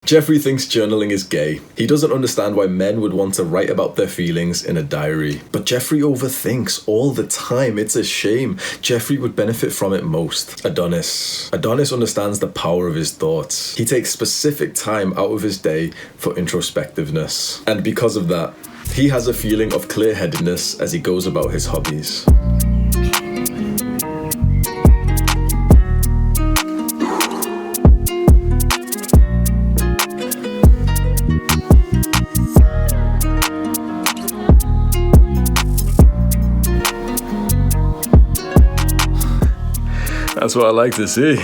Jeffrey thinks journaling is gay. He doesn't understand why men would want to write about their feelings in a diary. But Jeffrey overthinks all the time. It's a shame. Jeffrey would benefit from it most. Adonis. Adonis understands the power of his thoughts. He takes specific time out of his day for introspectiveness. And because of that, he has a feeling of clear-headedness as he goes about his hobbies. That's what I like to see.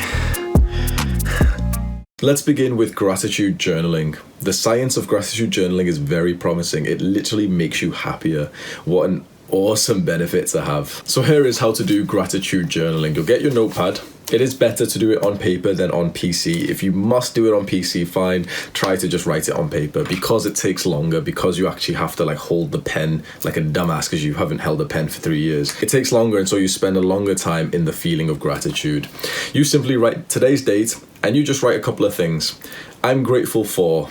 Let's begin with gratitude journaling. The science of gratitude journaling is very promising. It literally makes you happier. What an awesome benefit to have. So here is how to do gratitude journaling. You'll get your notepad. It is better to do it on paper than on PC. If you must do it on PC, fine. Try to just write it on paper because it takes longer, because you actually have to hold the pen like a dumbass because you haven't held a pen for 3 years. It takes longer, and so you spend a longer time in the feeling of gratitude. You simply write today's date and you just write a couple of things. I'm grateful for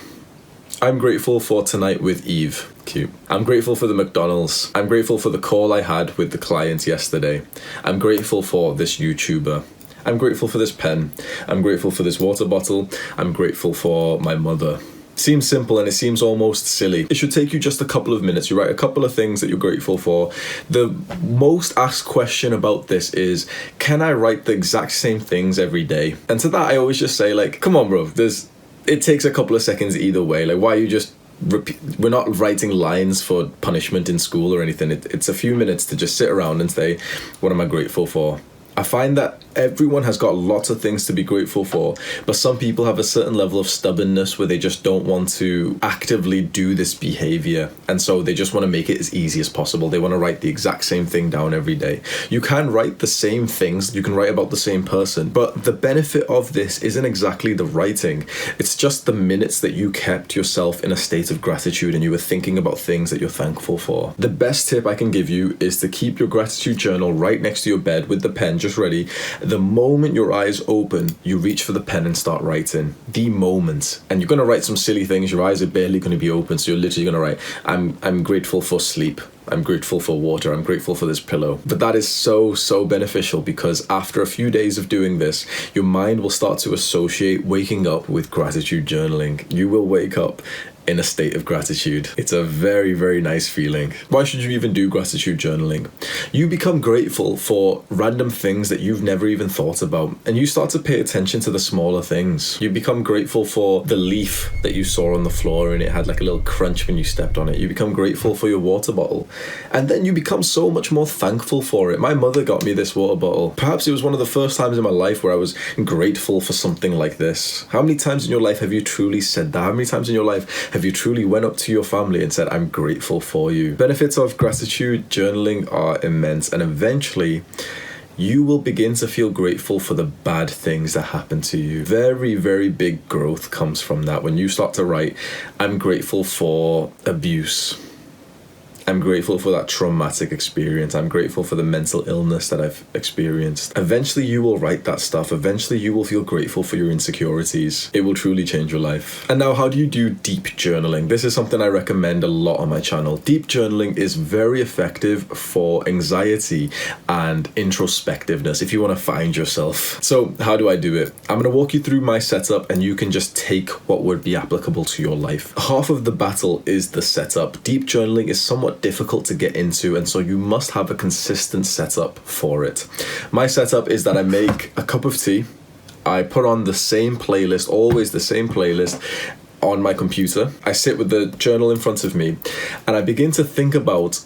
tonight with Eve. Cute. I'm grateful for the McDonald's. I'm grateful for the call I had with the client yesterday. I'm grateful for this YouTuber. I'm grateful for this pen. I'm grateful for this water bottle. I'm grateful for my mother. Seems simple and it seems almost silly. It should take you just a couple of minutes. You write a couple of things that you're grateful for. The most asked question about this is, can I write the exact same things every day? And to that, I always just say, come on, bro. It takes a couple of seconds either way. Why are you just repeat? We're not writing lines for punishment in school or anything. It's a few minutes to just sit around and say, what am I grateful for? I find that everyone has got lots of things to be grateful for, but some people have a certain level of stubbornness where they just don't want to actively do this behavior, and so they just want to make it as easy as possible. They want to write the exact same thing down every day. You can write the same things, you can write about the same person, but the benefit of this isn't exactly the writing. It's just the minutes that you kept yourself in a state of gratitude and you were thinking about things that you're thankful for. The best tip I can give you is to keep your gratitude journal right next to your bed with the pen just ready. The moment your eyes open, you reach for the pen and start writing. The moment. And you're going to write some silly things. Your eyes are barely going to be open, so you're literally going to write, I'm grateful for sleep. I'm grateful for water. I'm grateful for this pillow. But that is so beneficial, because after a few days of doing this, your mind will start to associate waking up with gratitude journaling. You will wake up in a state of gratitude. It's a very nice feeling. Why should you even do gratitude journaling? You become grateful for random things that you've never even thought about, and you start to pay attention to the smaller things. You become grateful for the leaf that you saw on the floor and it had a little crunch when you stepped on it. You become grateful for your water bottle, and then you become so much more thankful for it. My mother got me this water bottle. Perhaps it was one of the first times in my life where I was grateful for something like this. How many times in your life have you truly said that? How many times in your life have you truly went up to your family and said, I'm grateful for you? Benefits of gratitude journaling are immense, and eventually you will begin to feel grateful for the bad things that happen to you. Very big growth comes from that. When you start to write, I'm grateful for abuse. I'm grateful for that traumatic experience. I'm grateful for the mental illness that I've experienced. Eventually you will write that stuff. Eventually you will feel grateful for your insecurities. It will truly change your life. And now, how do you do deep journaling? This is something I recommend a lot on my channel. Deep journaling is very effective for anxiety and introspectiveness if you want to find yourself. So how do I do it? I'm going to walk you through my setup, and you can just take what would be applicable to your life. Half of the battle is the setup. Deep journaling is somewhat difficult to get into, and so you must have a consistent setup for it. My setup is that I make a cup of tea, I put on the same playlist, always the same playlist, on my computer. I sit with the journal in front of me and I begin to think about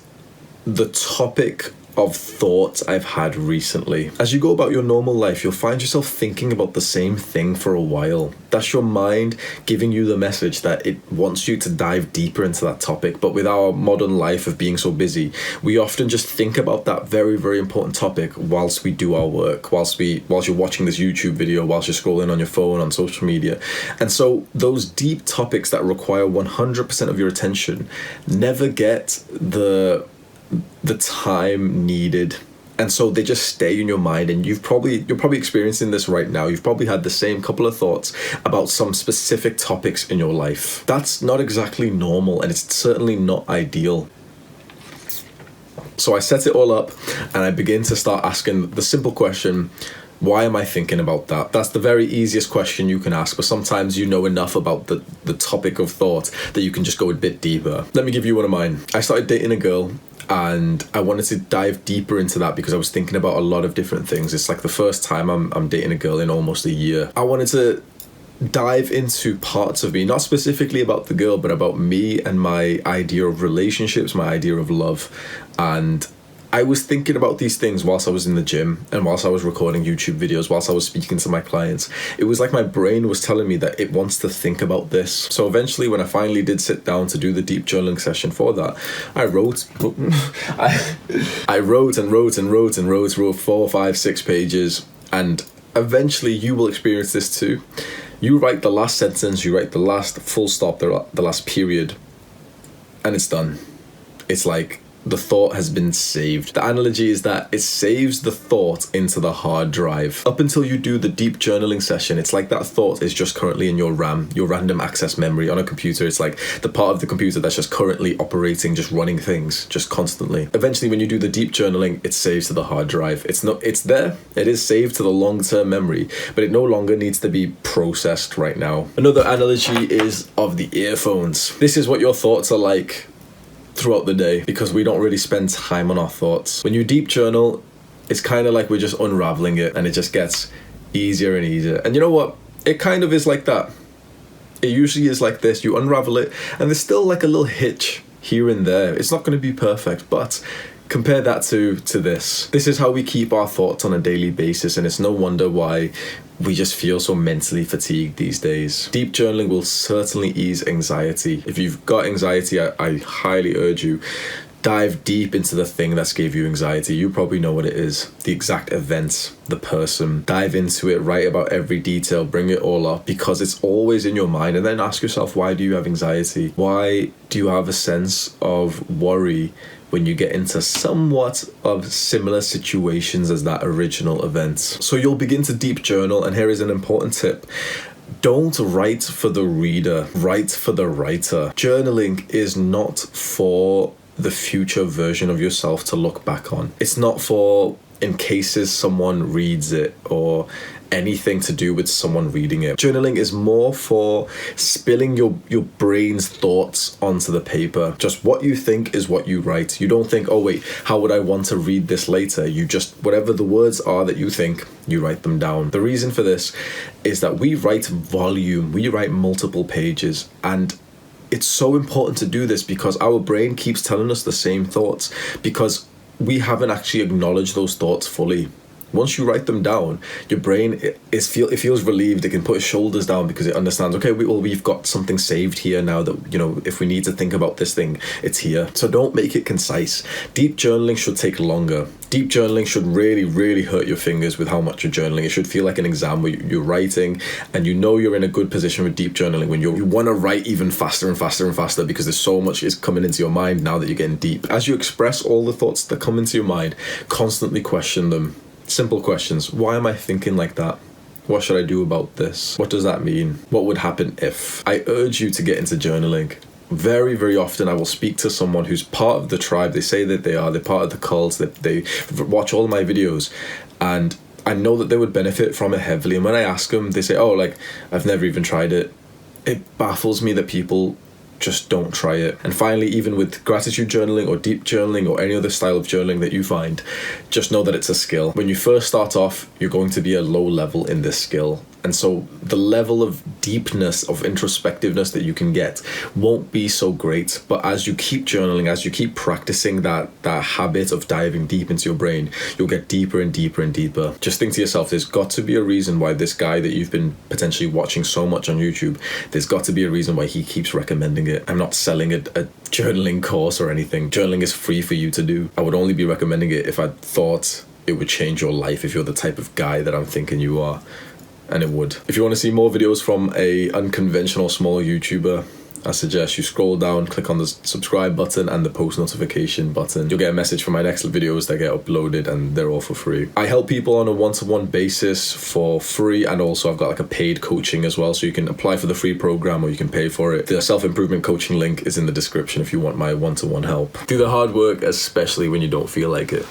the topic of thoughts I've had recently. As you go about your normal life, you'll find yourself thinking about the same thing for a while. That's your mind giving you the message that it wants you to dive deeper into that topic. But with our modern life of being so busy, we often just think about that very important topic whilst we do our work, whilst you're watching this YouTube video, whilst you're scrolling on your phone, on social media. And so those deep topics that require 100% of your attention never get the time needed And so they just stay in your mind, and you're probably experiencing this right now. You've probably had the same couple of thoughts about some specific topics in your life. That's not exactly normal, and it's certainly not ideal. So I set it all up, and I begin to start asking the simple question, why am I thinking about that? That's the very easiest question you can ask, but sometimes you know enough about the topic of thought that you can just go a bit deeper. Let me give you one of mine. I started dating a girl, and I wanted to dive deeper into that because I was thinking about a lot of different things. It's like the first time I'm dating a girl in almost a year. I wanted to dive into parts of me, not specifically about the girl, but about me and my idea of relationships, my idea of love. And I was thinking about these things whilst I was in the gym and whilst I was recording YouTube videos, whilst I was speaking to my clients. It was like my brain was telling me that it wants to think about this. So eventually, when I finally did sit down to do the deep journaling session for that, I wrote wrote 4, 5, 6 pages. And eventually you will experience this too. You write the last sentence, you write the last full stop, the last period, and it's done. It's like the thought has been saved. The analogy is that it saves the thought into the hard drive. Up until you do the deep journaling session, it's like that thought is just currently in your RAM, your random access memory on a computer. It's like the part of the computer that's just currently operating, just running things, just constantly. Eventually, when you do the deep journaling, it saves to the hard drive. It's there. It is saved to the long-term memory, but it no longer needs to be processed right now. Another analogy is of the earphones. This is what your thoughts are like throughout the day, because we don't really spend time on our thoughts. When you deep journal, it's kind of like we're just unraveling it, and it just gets easier and easier. And you know what? It kind of is like that. It usually is like this. You unravel it, and there's still like a little hitch here and there. It's not going to be perfect, but compare that to this. This is how we keep our thoughts on a daily basis, and it's no wonder why we just feel so mentally fatigued these days. Deep journaling will certainly ease anxiety. If you've got anxiety, I highly urge you, dive deep into the thing that's gave you anxiety. You probably know what it is. The exact event, the person. Dive into it, write about every detail, bring it all up, because it's always in your mind. And then ask yourself, why do you have anxiety? Why do you have a sense of worry when you get into somewhat of similar situations as that original event? So you'll begin to deep journal, and here is an important tip. Don't write for the reader, write for the writer. Journaling is not for the future version of yourself to look back on. It's not for in cases someone reads it or anything to do with someone reading it. Journaling is more for spilling your brain's thoughts onto the paper. Just what you think is what you write. You don't think, oh wait, how would I want to read this later? You just, whatever the words are that you think, you write them down. The reason for this is that we write volume, we write multiple pages, and it's so important to do this because our brain keeps telling us the same thoughts because we haven't actually acknowledged those thoughts fully. Once you write them down, your brain it feels relieved. It can put its shoulders down because it understands, okay, we've got something saved here now that, you know, if we need to think about this thing, it's here. So don't make it concise. Deep journaling should take longer. Deep journaling should really, really hurt your fingers with how much you're journaling. It should feel like an exam where you're writing and you know you're in a good position with deep journaling when you want to write even faster and faster and faster because there's so much is coming into your mind now that you're getting deep. As you express all the thoughts that come into your mind, constantly question them. Simple questions. Why am I thinking like that? What should I do about this? What does that mean? What would happen if? I urge you to get into journaling. Very, very often I will speak to someone who's part of the tribe. They say that they're part of the cult, that they watch all my videos, and I know that they would benefit from it heavily. And when I ask them, they say, oh, like, I've never even tried it. It baffles me that people just don't try it. And finally, even with gratitude journaling or deep journaling or any other style of journaling that you find, just know that it's a skill. When you first start off, you're going to be a low level in this skill. And so the level of deepness, of introspectiveness that you can get won't be so great. But as you keep journaling, as you keep practicing that habit of diving deep into your brain, you'll get deeper and deeper and deeper. Just think to yourself, there's got to be a reason why this guy that you've been potentially watching so much on YouTube, there's got to be a reason why he keeps recommending it. I'm not selling a journaling course or anything. Journaling is free for you to do. I would only be recommending it if I thought it would change your life, if you're the type of guy that I'm thinking you are. And it would. If you want to see more videos from a unconventional small YouTuber, I suggest you scroll down, click on the subscribe button and the post notification button. You'll get a message from my next videos that get uploaded, and they're all for free. I help people on a one-to-one basis for free, and also I've got like a paid coaching as well, so you can apply for the free program or you can pay for it. The self-improvement coaching link is in the description if you want my one-to-one help. Do the hard work, especially when you don't feel like it.